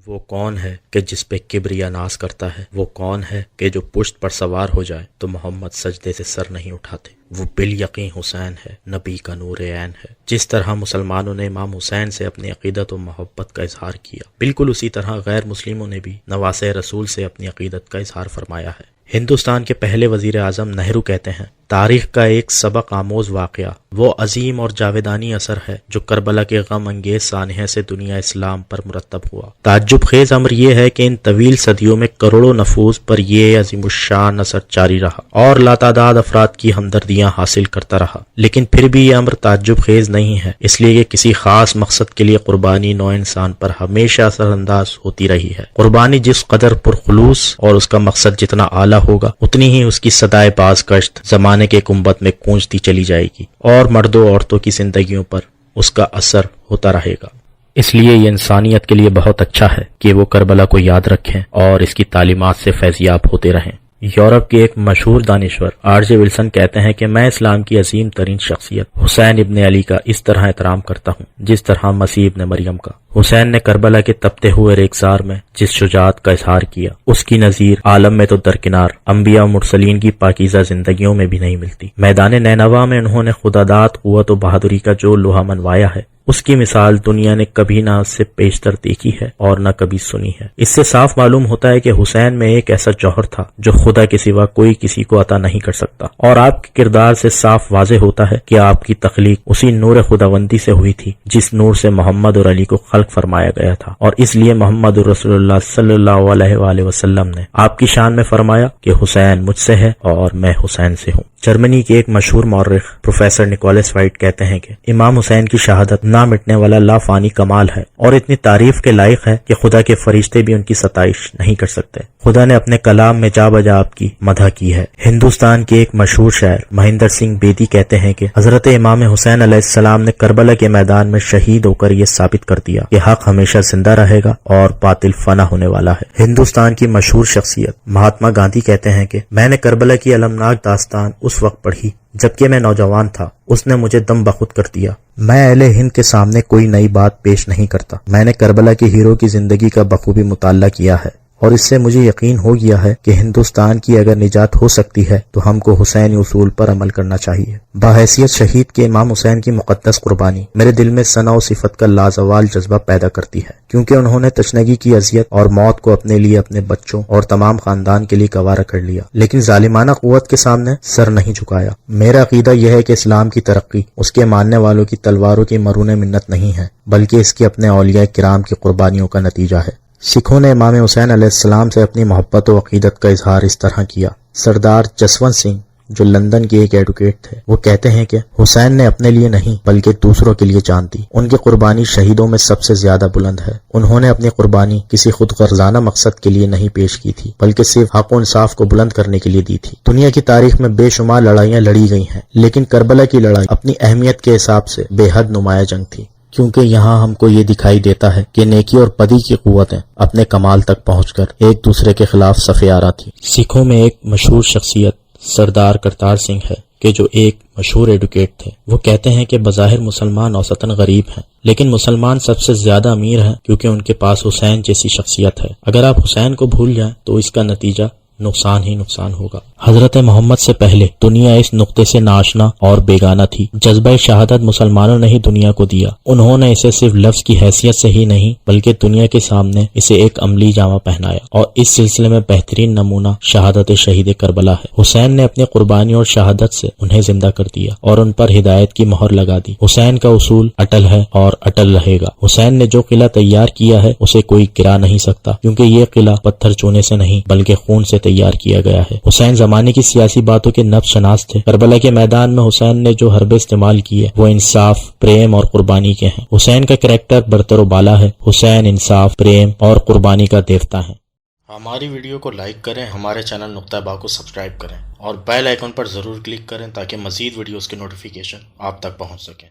وہ کون ہے کہ جس پہ کبر یا ناز کرتا ہے؟ وہ کون ہے کہ جو پشت پر سوار ہو جائے تو محمد سجدے سے سر نہیں اٹھاتے؟ وہ بالیقین حسین ہے، نبی کا نور عین ہے۔ جس طرح مسلمانوں نے امام حسین سے اپنی عقیدت و محبت کا اظہار کیا، بالکل اسی طرح غیر مسلموں نے بھی نواسۂ رسول سے اپنی عقیدت کا اظہار فرمایا ہے۔ ہندوستان کے پہلے وزیر اعظم نہرو کہتے ہیں، تاریخ کا ایک سبق آموز واقعہ وہ عظیم اور جاویدانی اثر ہے جو کربلا کے غم انگیز سانحے سے دنیا اسلام پر مرتب ہوا۔ تعجب خیز امر یہ ہے کہ ان طویل صدیوں میں کروڑوں نفوس پر یہ عظیم الشان اثر جاری رہا اور لاتعداد افراد کی ہمدردیاں حاصل کرتا رہا، لیکن پھر بھی یہ امر تعجب خیز نہیں ہے، اس لیے کہ کسی خاص مقصد کے لیے قربانی نوع انسان پر ہمیشہ اثر انداز ہوتی رہی ہے۔ قربانی جس قدر پرخلوص اور اس کا مقصد جتنا اعلیٰ ہوگا، اتنی ہی اس کی صدائے بازگشت زمانے کے گنبد میں گونجتی چلی جائے گی اور مرد و عورتوں کی زندگیوں پر اس کا اثر ہوتا رہے گا۔ اس لیے یہ انسانیت کے لیے بہت اچھا ہے کہ وہ کربلا کو یاد رکھیں اور اس کی تعلیمات سے فیضیاب ہوتے رہیں۔ یورپ کے ایک مشہور دانشور آر.جے. ولسن کہتے ہیں کہ میں اسلام کی عظیم ترین شخصیت حسین ابن علی کا اس طرح احترام کرتا ہوں جس طرح مسیح ابن مریم کا۔ حسین نے کربلا کے تپتے ہوئے ریگزار میں جس شجاعت کا اظہار کیا، اس کی نظیر عالم میں تو درکنار انبیاء و مرسلین کی پاکیزہ زندگیوں میں بھی نہیں ملتی۔ میدان نینوا میں انہوں نے خداداد قوت و بہادری کا جو لوہا منوایا ہے، اس کی مثال دنیا نے کبھی نہ اس سے پیشتر دیکھی ہے اور نہ کبھی سنی ہے۔ اس سے صاف معلوم ہوتا ہے کہ حسین میں ایک ایسا جوہر تھا جو خدا کے سوا کوئی کسی کو عطا نہیں کر سکتا، اور آپ کے کردار سے صاف واضح ہوتا ہے کہ آپ کی تخلیق اسی نور خداوندی سے ہوئی تھی جس نور سے محمد اور علی کو خلق فرمایا گیا تھا، اور اس لیے محمد رسول اللہ صلی اللہ علیہ وآلہ وسلم نے آپ کی شان میں فرمایا کہ حسین مجھ سے ہے اور میں حسین سے ہوں۔ جرمنی کے ایک مشہور مورخ پروفیسر نکولس وائٹ کہتے ہیں کہ امام حسین کی شہادت نہ مٹنے والا لا فانی کمال ہے اور اتنی تعریف کے لائق ہے کہ خدا کے فرشتے بھی ان کی ستائش نہیں کر سکتے۔ خدا نے اپنے کلام میں جا بجا آپ کی مدح کی ہے۔ ہندوستان کے ایک مشہور شاعر مہندر سنگھ بیدی کہتے ہیں کہ حضرت امام حسین علیہ السلام نے کربلا کے میدان میں شہید ہو کر یہ ثابت کر دیا کہ حق ہمیشہ زندہ رہے گا اور باطل فنا ہونے والا ہے۔ ہندوستان کی مشہور شخصیت مہاتما گاندھی کہتے ہیں کہ میں نے کربلا کی المناک داستان اس وقت پڑھی جبکہ میں نوجوان تھا، اس نے مجھے دم بخود کر دیا۔ میں اہل ہند کے سامنے کوئی نئی بات پیش نہیں کرتا، میں نے کربلا کے ہیرو کی زندگی کا بخوبی مطالعہ کیا ہے اور اس سے مجھے یقین ہو گیا ہے کہ ہندوستان کی اگر نجات ہو سکتی ہے تو ہم کو حسینی اصول پر عمل کرنا چاہیے۔ بحیثیت شہید کے امام حسین کی مقدس قربانی میرے دل میں ثنا و صفت کا لازوال جذبہ پیدا کرتی ہے، کیونکہ انہوں نے تشنگی کی اذیت اور موت کو اپنے لیے، اپنے بچوں اور تمام خاندان کے لیے گوارا کر لیا، لیکن ظالمانہ قوت کے سامنے سر نہیں جھکایا۔ میرا عقیدہ یہ ہے کہ اسلام کی ترقی اس کے ماننے والوں کی تلواروں کی مرہون منت نہیں ہے، بلکہ اس کی اپنے اولیاء کرام کی قربانیوں کا نتیجہ ہے۔ سکھوں نے امام حسین علیہ السلام سے اپنی محبت و عقیدت کا اظہار اس طرح کیا۔ سردار جسونت سنگھ جو لندن کے ایک ایڈوکیٹ تھے، وہ کہتے ہیں کہ حسین نے اپنے لیے نہیں بلکہ دوسروں کے لیے جان دی، ان کی قربانی شہیدوں میں سب سے زیادہ بلند ہے۔ انہوں نے اپنی قربانی کسی خود غرضانہ مقصد کے لیے نہیں پیش کی تھی بلکہ صرف حق و انصاف کو بلند کرنے کے لیے دی تھی۔ دنیا کی تاریخ میں بے شمار لڑائیاں لڑی گئی ہیں، لیکن کربلا کی لڑائی اپنی اہمیت کے حساب سے بے حد نمایاں جنگ تھی، کیونکہ یہاں ہم کو یہ دکھائی دیتا ہے کہ نیکی اور بدی کی قوتیں اپنے کمال تک پہنچ کر ایک دوسرے کے خلاف صف آرا تھی۔ سکھوں میں ایک مشہور شخصیت سردار کرتار سنگھ ہے کہ جو ایک مشہور ایڈوکیٹ تھے۔ وہ کہتے ہیں کہ بظاہر مسلمان اوسطاً غریب ہیں، لیکن مسلمان سب سے زیادہ امیر ہیں کیونکہ ان کے پاس حسین جیسی شخصیت ہے۔ اگر آپ حسین کو بھول جائیں تو اس کا نتیجہ نقصان ہی نقصان ہوگا۔ حضرت محمد سے پہلے دنیا اس نقطے سے ناشنا اور بیگانہ تھی۔ جذبہ شہادت مسلمانوں نے ہی دنیا کو دیا، انہوں نے اسے صرف لفظ کی حیثیت سے ہی نہیں بلکہ دنیا کے سامنے اسے ایک عملی جامہ پہنایا، اور اس سلسلے میں بہترین نمونہ شہادت شہید کربلا ہے۔ حسین نے اپنی قربانی اور شہادت سے انہیں زندہ کر دیا اور ان پر ہدایت کی مہر لگا دی۔ حسین کا اصول اٹل ہے اور اٹل رہے گا۔ حسین نے جو قلعہ تیار کیا ہے اسے کوئی گرا نہیں سکتا، کیونکہ یہ قلعہ پتھر چونے سے نہیں بلکہ خون سے تیار کیا گیا ہے۔ حسین زمانے کی سیاسی باتوں کے نبض شناس تھے۔ کربلا کے میدان میں حسین نے جو حربے استعمال کیے وہ انصاف، پریم اور قربانی کے ہیں۔ حسین کا کریکٹر برتر و بالا ہے۔ حسین انصاف، پریم اور قربانی کا دیوتا ہے۔ ہماری ویڈیو کو لائک کریں، ہمارے چینل نقطہ با کو سبسکرائب کریں اور بیل آئیکن پر ضرور کلک کریں تاکہ مزید ویڈیوز کے نوٹیفیکیشن آپ تک پہنچ سکیں۔